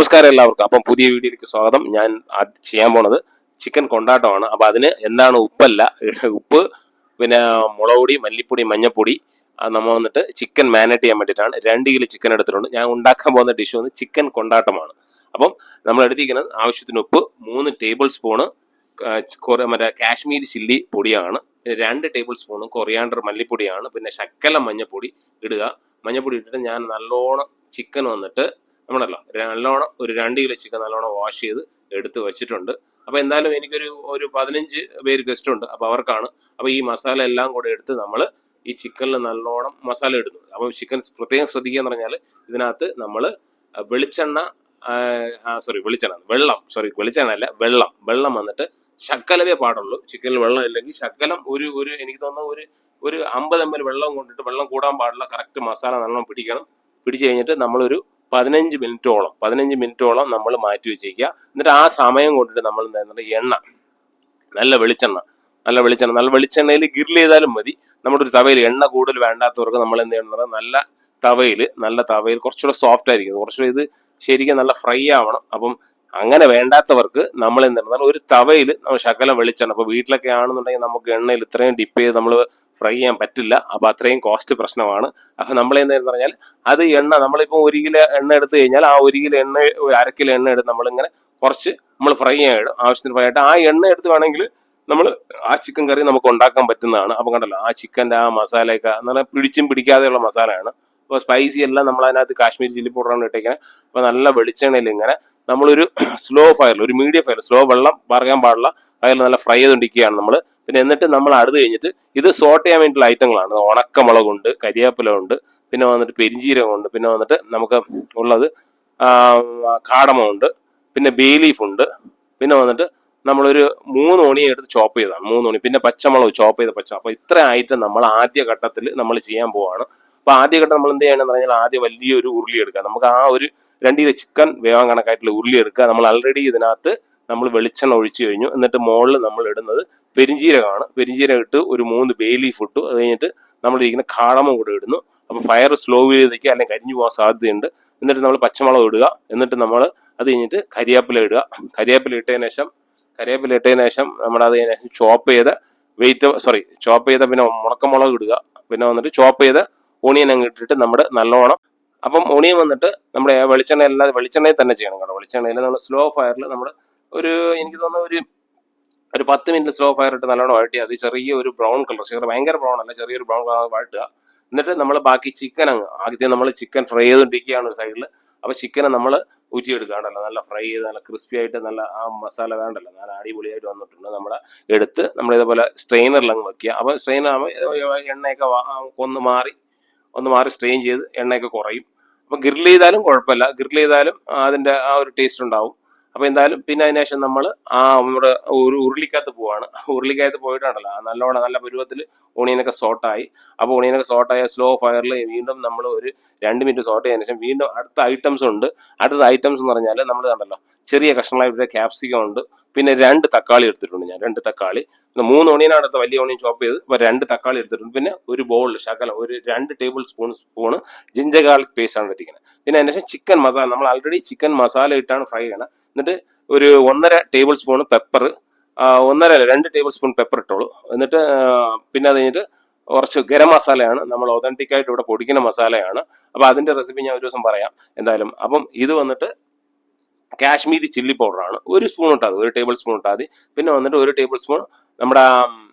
നമസ്കാരം എല്ലാവർക്കും. അപ്പം പുതിയ വീഡിയോയിലേക്ക് സ്വാഗതം. ഞാൻ ചെയ്യാൻ പോണത് ചിക്കൻ കൊണ്ടാട്ടമാണ്. അപ്പം അതിന് എന്താണ് ഉപ്പല്ല, ഉപ്പ് പിന്നെ മുളക് പൊടി, മല്ലിപ്പൊടി, മഞ്ഞപ്പൊടി നമ്മൾ വന്നിട്ട് ചിക്കൻ മാരിനേറ്റ് ചെയ്യാൻ വേണ്ടിയിട്ടാണ് 2 കിലോ ചിക്കൻ എടുത്തിട്ടുണ്ട്. ഞാൻ ഉണ്ടാക്കാൻ പോകുന്ന ഡിഷ് വന്ന് ചിക്കൻ കൊണ്ടാട്ടമാണ്. അപ്പം നമ്മൾ എടുത്തിരിക്കുന്നത് ആവശ്യത്തിന് ഉപ്പ്, 3 ടേബിൾ സ്പൂണ് മറ്റേ കാശ്മീരി ചില്ലി പൊടിയാണ്, 2 ടേബിൾ സ്പൂണ് കൊറിയാണ്ടർ മല്ലിപ്പൊടിയാണ്, പിന്നെ ശക്കലം മഞ്ഞപ്പൊടി ഇടുക. മഞ്ഞപ്പൊടി ഇട്ടിട്ട് ഞാൻ നല്ലോണം ചിക്കൻ വന്നിട്ട് നമ്മളല്ലോ നല്ലോണം ഒരു 2 കിലോ ചിക്കൻ നല്ലോണം വാഷ് ചെയ്ത് എടുത്ത് വെച്ചിട്ടുണ്ട്. അപ്പോൾ എന്തായാലും എനിക്കൊരു 15 പേര് ഗസ്റ്റ് ഉണ്ട്. അപ്പോൾ അവർക്കാണ്. അപ്പോൾ ഈ മസാല എല്ലാം കൂടെ എടുത്ത് നമ്മൾ ഈ ചിക്കനിൽ നല്ലോണം മസാല ഇടുന്നു. അപ്പോൾ ചിക്കൻ പ്രത്യേകം ശ്രദ്ധിക്കുക എന്ന് പറഞ്ഞാൽ ഇതിനകത്ത് നമ്മൾ വെളിച്ചെണ്ണ വെളിച്ചെണ്ണ അല്ല, വെള്ളം വന്നിട്ട് ശക്കലവേ പാടുള്ളൂ. ചിക്കനിൽ വെള്ളം ഇല്ലെങ്കിൽ ശക്കലം ഒരു എനിക്ക് തോന്നുന്ന ഒരു 50 ml വെള്ളം കൊണ്ടിട്ട്, വെള്ളം കൂടാൻ പാടില്ല. കറക്റ്റ് മസാല നല്ലോണം പിടിക്കണം. പിടിച്ചു കഴിഞ്ഞിട്ട് നമ്മളൊരു 15 മിനിറ്റോളം നമ്മൾ മാറ്റി വെച്ചേക്കുക. എന്നിട്ട് ആ സമയം കൊണ്ടിട്ട് നമ്മൾ എന്താ എണ്ണ, നല്ല വെളിച്ചെണ്ണയിൽ ഗ്രിൽ ചെയ്താലും മതി. നമ്മുടെ ഒരു തവയിൽ എണ്ണ കൂടുതൽ വേണ്ടാത്തവർക്ക് നമ്മൾ എന്ത് ചെയ്യണം, നല്ല തവയിൽ കുറച്ചുകൂടെ സോഫ്റ്റ് ആയിരിക്കും. കുറച്ചുകൂടെ ഇത് ശരിക്കും നല്ല ഫ്രൈ ആവണം. അപ്പം അങ്ങനെ വേണ്ടാത്തവർക്ക് നമ്മൾ എന്താണ് ഒരു തവയിൽ ശകലം വെളിച്ചെണ്ണ, അപ്പോൾ വീട്ടിലൊക്കെ ആണെന്നുണ്ടെങ്കിൽ നമുക്ക് എണ്ണയിൽ ഇത്രയും ഡിപ്പ് ചെയ്ത് നമ്മൾ ഫ്രൈ ചെയ്യാൻ പറ്റില്ല. അപ്പോൾ അത്രയും കോസ്റ്റ് പ്രശ്നമാണ്. അപ്പോൾ നമ്മൾ എന്താന്ന് പറഞ്ഞാൽ അത് എണ്ണ, നമ്മളിപ്പോൾ 1 കിലോ എണ്ണ എടുത്തു കഴിഞ്ഞാൽ ആ 1 കിലോ എണ്ണ, 1/2 കിലോ എണ്ണ എടുത്ത് നമ്മളിങ്ങനെ കുറച്ച് നമ്മൾ ഫ്രൈ ചെയ്യാൻ ആവശ്യത്തിന് ഫ്രൈ ആയിട്ട് ആ എണ്ണ എടുത്ത് വേണമെങ്കിൽ നമ്മൾ ആ ചിക്കൻ കറി നമുക്ക് ഉണ്ടാക്കാൻ പറ്റുന്നതാണ്. അപ്പം കണ്ടല്ലോ, ആ ചിക്കൻ്റെ ആ മസാലയൊക്കെ നല്ല പിടിച്ചും പിടിക്കാതെയുള്ള മസാലയാണ്. അപ്പോൾ സ്പൈസി എല്ലാം നമ്മൾ അതിനകത്ത് കാശ്മീരി ചില്ലി പൗഡറാണ് ഇട്ടേക്കുന്നത്. അപ്പോൾ നല്ല വെളിച്ചെണ്ണയിൽ ഇങ്ങനെ നമ്മളൊരു സ്ലോ ഫയറിൽ, ഒരു മീഡിയം ഫയർ, സ്ലോ വെള്ളം പറയാൻ പാടില്ല, അതിൽ നല്ല ഫ്രൈ ചെയ്തുകൊണ്ടിരിക്കുകയാണ് നമ്മൾ. പിന്നെ എന്നിട്ട് നമ്മൾ അടുത്ത് കഴിഞ്ഞിട്ട് ഇത് സോട്ട് ചെയ്യാൻ വേണ്ടിയിട്ടുള്ള ഐറ്റങ്ങളാണ്. ഉണക്കമുളകുണ്ട്, കരിവേപ്പില ഉണ്ട്, പിന്നെ വന്നിട്ട് പെരിഞ്ചീരകമുണ്ട്, പിന്നെ വന്നിട്ട് നമുക്ക് ഉള്ളത് കാടമുണ്ട്, പിന്നെ ബേ ലീഫ് ഉണ്ട്, പിന്നെ വന്നിട്ട് നമ്മളൊരു 3 ഓണിയെ എടുത്ത് ചോപ്പ് ചെയ്തതാണ്, 3 ഓണി, പിന്നെ പച്ചമുളക് ചോപ്പ് ചെയ്ത പച്ച. അപ്പോൾ ഇത്ര ഐറ്റം നമ്മൾ ആദ്യ ഘട്ടത്തിൽ നമ്മൾ ചെയ്യാൻ പോവാണ്. അപ്പോൾ ആദ്യഘട്ടം നമ്മൾ എന്ത് ചെയ്യണമെന്ന് പറഞ്ഞാൽ ആദ്യം വലിയൊരു ഉരുളി എടുക്കുക. നമുക്ക് ആ ഒരു 2 കിലോ ചിക്കൻ വേവാൻ കണക്കായിട്ടുള്ള ഉരുളി എടുക്കുക. നമ്മൾ ആൾറെഡി ഇതിനകത്ത് നമ്മൾ വെളിച്ചെണ്ണ ഒഴിച്ചു കഴിഞ്ഞു. എന്നിട്ട് മുകളിൽ നമ്മൾ ഇടുന്നത് പെരിഞ്ചീരകമാണ്. പെരിഞ്ചീരകം ഇട്ട് ഒരു 3 ബേ ലീഫ് ഇട്ടു. അത് കഴിഞ്ഞിട്ട് നമ്മളിരിക്കുന്ന കാടമ കൂടെ ഇടുന്നു. അപ്പോൾ ഫയർ സ്ലോ ചെയ്തേക്കുക, അല്ലെങ്കിൽ കരിഞ്ഞു പോകാൻ സാധ്യതയുണ്ട്. എന്നിട്ട് നമ്മൾ പച്ചമുളക് ഇടുക. എന്നിട്ട് നമ്മൾ അത് കഴിഞ്ഞിട്ട് കരിവേപ്പില ഇടുക. കരിവേപ്പില ഇട്ടതിന് ശേഷം നമ്മൾ അത് ചോപ്പ് ചെയ്ത പിന്നെ ഉണക്കമുളക് ഇടുക. പിന്നെ വന്നിട്ട് ചോപ്പ് ചെയ്ത ഓണിയൻ അങ്ങ് ഇട്ടിട്ട് നമ്മുടെ നല്ലോണം, അപ്പം ഓണിയൻ വന്നിട്ട് നമ്മുടെ വെളിച്ചെണ്ണയിൽ തന്നെ ചെയ്യണം കേട്ടോ. വെളിച്ചെണ്ണയിൽ നമ്മൾ സ്ലോ ഫയറിൽ നമ്മൾ എനിക്ക് തോന്നുന്ന ഒരു 10 മിനിറ്റ് സ്ലോ ഫയർ ഇട്ട് നല്ലോണം വഴട്ടി അത് ചെറിയ ഒരു ബ്രൗൺ കളർ, ഭയങ്കര ബ്രൗൺ അല്ല, ചെറിയൊരു ബ്രൗൺ കളർ വഴട്ടുക. എന്നിട്ട് നമ്മൾ ബാക്കി ചിക്കൻ ആദ്യം നമ്മൾ ചിക്കൻ ഫ്രൈ ചെയ്തുകൊണ്ടിരിക്കുകയാണ് ഒരു സൈഡിൽ. അപ്പോൾ ചിക്കനെ നമ്മൾ ഊറ്റിയെടുക്കാണ്ടല്ലോ, നല്ല ഫ്രൈ ചെയ്ത് നല്ല ക്രിസ്പി ആയിട്ട് നല്ല ആ മസാല വേണ്ടല്ലോ, നല്ല അടിപൊളിയായിട്ട് വന്നിട്ടുണ്ട്. നമ്മൾ എടുത്ത് നമ്മൾ ഇതേപോലെ സ്ട്രെയിനറിലങ്ങ് വെക്കുക. അപ്പോൾ സ്ട്രെയിനർ എണ്ണയൊക്കെ ഒന്ന് മാറി സ്ട്രെയിൻ ചെയ്ത് എണ്ണയൊക്കെ കുറയും. അപ്പോൾ ഗ്രിൽ ചെയ്താലും കുഴപ്പമില്ല, ഗ്രിൽ ചെയ്താലും അതിൻ്റെ ആ ഒരു ടേസ്റ്റ് ഉണ്ടാവും. അപ്പോൾ എന്തായാലും പിന്നെ അതിനുശേഷം നമ്മൾ നമ്മുടെ ഒരു ഉരുളിക്കകത്ത് പോവാണ്. ഉരുളിക്കകത്ത് പോയിട്ടുണ്ടല്ലോ നല്ലോണം നല്ല പരുവത്തിൽ ഓണിയനൊക്കെ സോട്ടായി. അപ്പോൾ ഓണിയനൊക്കെ സോട്ടായ സ്ലോ ഫയറിൽ വീണ്ടും നമ്മൾ ഒരു 2 മിനിറ്റ് സോട്ട് ചെയ്തതിനു ശേഷം വീണ്ടും അടുത്ത ഐറ്റംസ് എന്ന് പറഞ്ഞാൽ നമ്മൾ കണ്ടല്ലോ ചെറിയ കഷ്ണങ്ങളായിട്ട് ക്യാപ്സിക്കം ഉണ്ട്, പിന്നെ 2 തക്കാളി എടുത്തിട്ടുണ്ട് ഞാൻ, 2 തക്കാളി, പിന്നെ 3 ഓണിയനാണ് അടുത്ത വലിയ ഓണിയൻ ചോപ്പ് ചെയ്ത്. അപ്പോൾ 2 തക്കാളി എടുത്തിട്ടുണ്ട്. പിന്നെ ഒരു ബൗളിൽ ശകലം ഒരു 2 table spoon ginger garlic paste ആണ് എടുത്തിരിക്കുന്നത്. പിന്നെ അതിന് ശേഷം ചിക്കൻ മസാല, നമ്മൾ ആൾറെഡി ചിക്കൻ മസാല ഇട്ടാണ് ഫ്രൈ ചെയ്യണം. എന്നിട്ട് ഒരു 1.5 tablespoon pepper, 2 tablespoon pepper ഇട്ടോളൂ. എന്നിട്ട് പിന്നെ അത് കഴിഞ്ഞിട്ട് കുറച്ച് ഗരം മസാലയാണ്, നമ്മൾ ഒതന്റിക് ആയിട്ട് ഇവിടെ പൊടിക്കുന്ന മസാലയാണ്. അപ്പോൾ അതിന്റെ റെസിപ്പി ഞാൻ ഒരു ദിവസം പറയാം എന്തായാലും. അപ്പം ഇത് വന്നിട്ട് കാശ്മീരി ചില്ലി പൗഡറാണ്, 1 സ്പൂൺ ഇട്ടാൽ മതി, 1 ടേബിൾ സ്പൂൺ ഇട്ടാൽ മതി. പിന്നെ വന്നിട്ട് 1 ടേബിൾ സ്പൂൺ നമ്മുടെ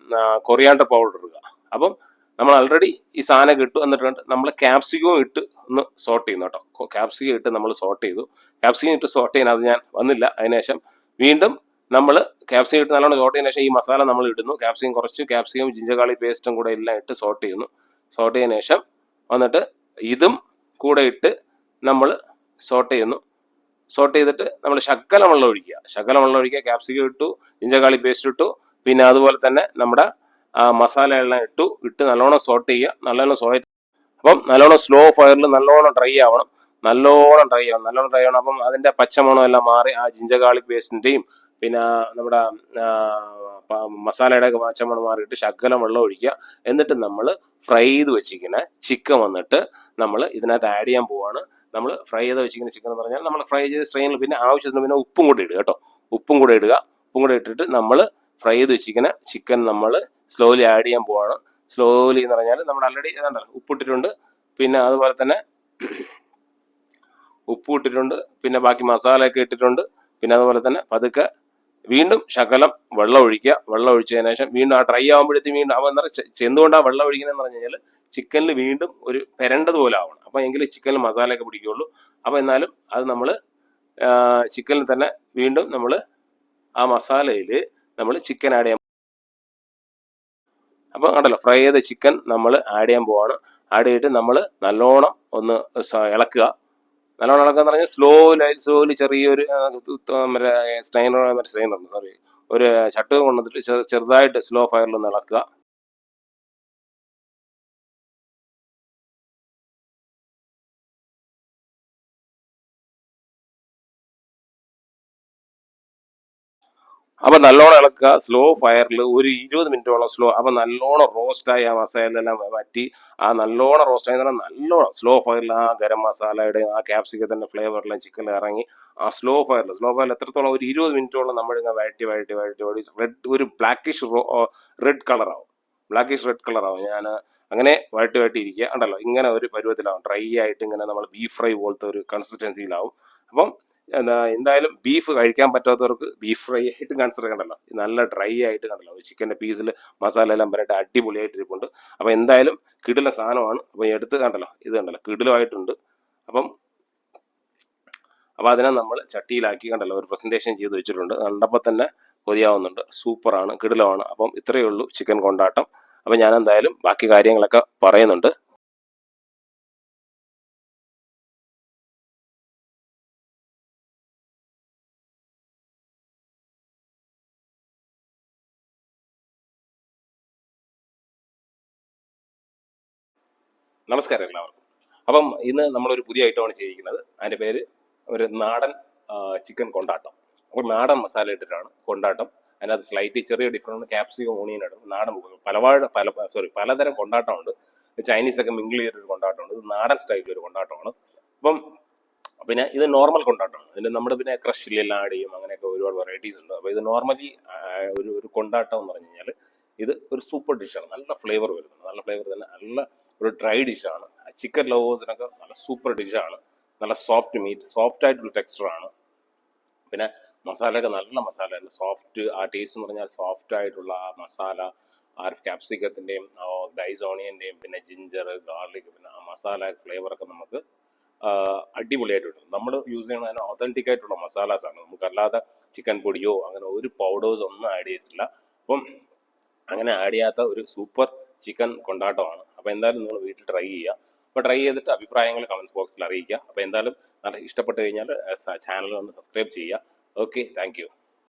കൊറിയാണ്ടർ പൗഡർ ഇടുക. അപ്പം നമ്മൾ ആൾറെഡി ഈ സാധനം ഇട്ടു. എന്നിട്ട് നമ്മൾ ക്യാപ്സിക്കവും ഇട്ട് ഒന്ന് സോട്ട് ചെയ്യുന്നു കേട്ടോ. ക്യാപ്സിക്കം ഇട്ട് നമ്മൾ സോട്ട് ചെയ്തു. ക്യാപ്സിക്കം ഇട്ട് സോട്ട് ചെയ്യാൻ അത് ഞാൻ വന്നില്ല. അതിനുശേഷം വീണ്ടും നമ്മൾ ക്യാപ്സിക്കം ഇട്ട് നല്ലോണം സോട്ട് ചെയ്തതിനു ശേഷം ഈ മസാല നമ്മൾ ഇടുന്നു. ക്യാപ്സിക്കം ജിഞ്ചർ ഗാർലിക് പേസ്റ്റും കൂടെ എല്ലാം ഇട്ട് സോട്ട് ചെയ്യുന്നു. സോട്ട് ചെയ്തതിനു ശേഷം വന്നിട്ട് ഇതും കൂടെ ഇട്ട് നമ്മൾ സോട്ട് ചെയ്യുന്നു. സോട്ട് ചെയ്തിട്ട് നമ്മൾ ശകലം വെള്ളം ഒഴിക്കുക. ക്യാപ്സിക്കം ഇട്ടു, ജിഞ്ചർ ഗാർലിക് പേസ്റ്റ് ഇട്ടു, പിന്നെ അതുപോലെ തന്നെ നമ്മുടെ മസാല എല്ലാം ഇട്ട് നല്ലോണം സോട്ട് ചെയ്യുക. അപ്പം നല്ലോണം സ്ലോ ഫയറിൽ നല്ലോണം ഡ്രൈ ആവണം. അപ്പം അതിന്റെ പച്ചമണം എല്ലാം മാറി ആ ജിഞ്ചർ ഗാർലിക് പേസ്റ്റിന്റെയും പിന്നെ നമ്മുടെ മസാലയുടെ പച്ചമണം മാറിയിട്ട് ശകലം വെള്ളം ഒഴിക്കുക. എന്നിട്ട് നമ്മൾ ഫ്രൈ ചെയ്ത് വെച്ചിരിക്കുന്ന ചിക്കൻ വന്നിട്ട് നമ്മൾ ഇതിനകത്ത് ആഡ് ചെയ്യാൻ പോവാണ്. നമ്മൾ ഫ്രൈ ചെയ്ത് വെച്ചിരിക്കുന്ന ചിക്കൻ എന്ന് പറഞ്ഞാൽ നമ്മൾ ഫ്രൈ ചെയ്ത് സ്ട്രെയിനിൽ പിന്നെ ആവശ്യത്തിന് പിന്നെ ഉപ്പും കൂടെ ഇടുക കേട്ടോ. ഉപ്പും കൂടെ ഇട്ടിട്ട് നമ്മൾ ഫ്രൈ ചെയ്ത് വെച്ചിരിക്കുന്ന ചിക്കൻ നമ്മൾ സ്ലോലി ആഡ് ചെയ്യാൻ പോവാണ്. സ്ലോലി എന്ന് പറഞ്ഞാൽ നമ്മൾ ആൾറെഡി ഏതാണ്ടല്ലോ ഉപ്പിട്ടിട്ടുണ്ട്, പിന്നെ അതുപോലെ തന്നെ ഉപ്പ് ഇട്ടിട്ടുണ്ട്, പിന്നെ ബാക്കി മസാലയൊക്കെ ഇട്ടിട്ടുണ്ട്. പിന്നെ അതുപോലെ തന്നെ പതുക്കെ വീണ്ടും ശകലം വെള്ളം ഒഴിക്കുക. വെള്ളം ഒഴിച്ചതിന് ശേഷം വീണ്ടും ആ ഡ്രൈ ആകുമ്പോഴത്തേക്കും വീണ്ടും അവ എന്താ ചെന്തുകൊണ്ടാണ് വെള്ളം ഒഴിക്കുന്നതെന്ന് പറഞ്ഞു കഴിഞ്ഞാൽ ചിക്കനിൽ വീണ്ടും ഒരു പെരണ്ടതുപോലെ ആവണം. അപ്പം എങ്കിലും ചിക്കനിൽ മസാലയൊക്കെ പിടിക്കുകയുള്ളൂ. അപ്പം എന്നാലും അത് നമ്മൾ ചിക്കനിൽ തന്നെ വീണ്ടും നമ്മൾ ആ മസാലയിൽ നമ്മൾ ചിക്കൻ ആഡ് ചെയ്യാൻ. അപ്പം കണ്ടല്ലോ ഫ്രൈ ചെയ്ത ചിക്കൻ നമ്മൾ ആഡ് ചെയ്യാൻ പോവാണ്. ആഡ് ചെയ്തിട്ട് നമ്മൾ നല്ലോണം ഒന്ന് ഇളക്കുക. നല്ലോണം ഇളക്കാന്ന് പറഞ്ഞാൽ സ്ലോലി ചെറിയൊരു സോറി ഒരു ചട്ടുകം കൊണ്ടിട്ട് ചെറുതായിട്ട് സ്ലോ ഫയറിൽ ഒന്ന് ഇളക്കുക. അപ്പം നല്ലോണം ഇളക്കുക സ്ലോ ഫയറിൽ ഒരു 20 മിനിറ്റോളം സ്ലോ. അപ്പം നല്ലോണം റോസ്റ്റായി ആ മസാലയെല്ലാം വറ്റി ആ നല്ലോണം റോസ്റ്റായി നല്ലോണം സ്ലോ ഫയറിൽ ആ ഗരം മസാലയുടെ ആ ക്യാപ്സിക്കത്തിൻ്റെ ഫ്ലേവറെല്ലാം ചിക്കനിൽ ഇറങ്ങി ആ സ്ലോ ഫയറിൽ എത്രത്തോളം ഒരു 20 മിനിറ്റോളം നമ്മളിങ്ങനെ വഴറ്റി റെഡ് ഒരു ബ്ലാക്കിഷ് റെഡ് കളറാവും. ഞാൻ അങ്ങനെ വഴറ്റി ഇരിക്കുക ഉണ്ടല്ലോ. ഇങ്ങനെ ഒരു പരുവത്തിലാവും, ഡ്രൈ ആയിട്ട് ഇങ്ങനെ നമ്മൾ ബീഫ് ഫ്രൈ പോലത്തെ ഒരു കൺസിസ്റ്റൻസിയിലാവും. അപ്പം എന്തായാലും ബീഫ് കഴിക്കാൻ പറ്റാത്തവർക്ക് ബീഫ് ഫ്രൈ ആയിട്ട് കൺസിഡർ കണ്ടല്ലോ. നല്ല ഡ്രൈ ആയിട്ട് കണ്ടല്ലോ ചിക്കൻ്റെ പീസിൽ മസാല എല്ലാം വരട്ടെ അടിപൊളിയായിട്ട് ഇരിപ്പുണ്ട്. അപ്പം എന്തായാലും കിടില സാധനമാണ്. അപ്പം എടുത്ത് കണ്ടല്ലോ, ഇത് കണ്ടല്ലോ കിടിലമായിട്ടുണ്ട്. അപ്പം അതിനെ നമ്മൾ ചട്ടിയിലാക്കി കണ്ടല്ലോ ഒരു പ്രസൻറ്റേഷൻ ചെയ്ത് വെച്ചിട്ടുണ്ട്. കണ്ടപ്പോൾ തന്നെ കൊതിയാവുന്നുണ്ട്. സൂപ്പറാണ്, കിടിലമാണ്. അപ്പം ഇത്രയേ ഉള്ളൂ ചിക്കൻ കൊണ്ടാട്ടം. അപ്പം ഞാൻ എന്തായാലും ബാക്കി കാര്യങ്ങളൊക്കെ പറയുന്നുണ്ട്. നമസ്കാരം എല്ലാവർക്കും. അപ്പം ഇന്ന് നമ്മളൊരു പുതിയ ഐറ്റമാണ് ചെയ്തിരിക്കുന്നത്. അതിൻ്റെ പേര് ഒരു നാടൻ ചിക്കൻ കൊണ്ടാട്ടം. ഒരു നാടൻ മസാല ഇട്ടിട്ടാണ് കൊണ്ടാട്ടം. അതിനകത്ത് സ്ലൈറ്റ് ചെറിയ ഡിഫറൻറ്റ് ക്യാപ്സിക്കം ഓണിയൻ ഇടും. നാടൻ പലതരം കൊണ്ടാട്ടമുണ്ട്. ചൈനീസൊക്കെ മിങ്കിൾ ചെയ്തൊരു കൊണ്ടാട്ടമുണ്ട്. ഇത് നാടൻ സ്റ്റൈലിലൊരു കൊണ്ടാട്ടമാണ്. അപ്പം പിന്നെ ഇത് നോർമൽ കൊണ്ടാട്ടമാണ്. ഇതിന് നമ്മൾ പിന്നെ ക്രഷിലെല്ലാം ആഡ് ചെയ്യും, അങ്ങനെയൊക്കെ ഒരുപാട് വെറൈറ്റീസ് ഉണ്ട്. അപ്പോൾ ഇത് നോർമലി ഒരു കൊണ്ടാട്ടം എന്ന് പറഞ്ഞു കഴിഞ്ഞാൽ ഇത് ഒരു സൂപ്പർ ഡിഷാണ്. നല്ല ഫ്ലേവർ വരുന്നുണ്ട്, നല്ല ഫ്ലേവർ തന്നെ, നല്ല ഒരു ഡ്രൈ ഡിഷാണ്. ചിക്കൻ ലവേഴ്സിനൊക്കെ നല്ല സൂപ്പർ ഡിഷാണ്. നല്ല സോഫ്റ്റ് മീറ്റ്, സോഫ്റ്റ് ആയിട്ടുള്ള ടെക്സ്ചറാണ്. പിന്നെ മസാലയൊക്കെ നല്ല മസാല തന്നെ, സോഫ്റ്റ് ആ ടേസ്റ്റ് എന്ന് പറഞ്ഞാൽ സോഫ്റ്റ് ആയിട്ടുള്ള ആ മസാല, ആ ക്യാപ്സിക്കത്തിൻ്റെയും ഡൈസ് ഓണിയൻ്റെയും പിന്നെ ജിഞ്ചർ ഗാർലിക് പിന്നെ ആ മസാല ഫ്ലേവറൊക്കെ നമുക്ക് അടിപൊളിയായിട്ടുണ്ട്. നമ്മൾ യൂസ് ചെയ്യുന്ന അതിന് ഒതൻറ്റിക് ആയിട്ടുള്ള മസാലാസാണ്. നമുക്കല്ലാതെ ചിക്കൻ പൊടിയോ അങ്ങനെ ഒരു പൗഡേഴ്സ് ഒന്നും ആഡ് ചെയ്തിട്ടില്ല. അപ്പം അങ്ങനെ ആഡ് ചെയ്യാത്ത ഒരു സൂപ്പർ ചിക്കൻ കൊണ്ടാട്ടമാണ്. അപ്പോൾ എന്തായാലും നിങ്ങൾ വീട്ടിൽ ട്രൈ ചെയ്യുക. അപ്പോൾ ട്രൈ ചെയ്തിട്ട് അഭിപ്രായങ്ങൾ കമൻസ് ബോക്സിൽ അറിയിക്കുക. അപ്പോൾ എന്തായാലും നല്ല ഇഷ്ടപ്പെട്ട് കഴിഞ്ഞാൽ ചാനൽ ഒന്ന് സബ്സ്ക്രൈബ് ചെയ്യുക. Okay, thank you.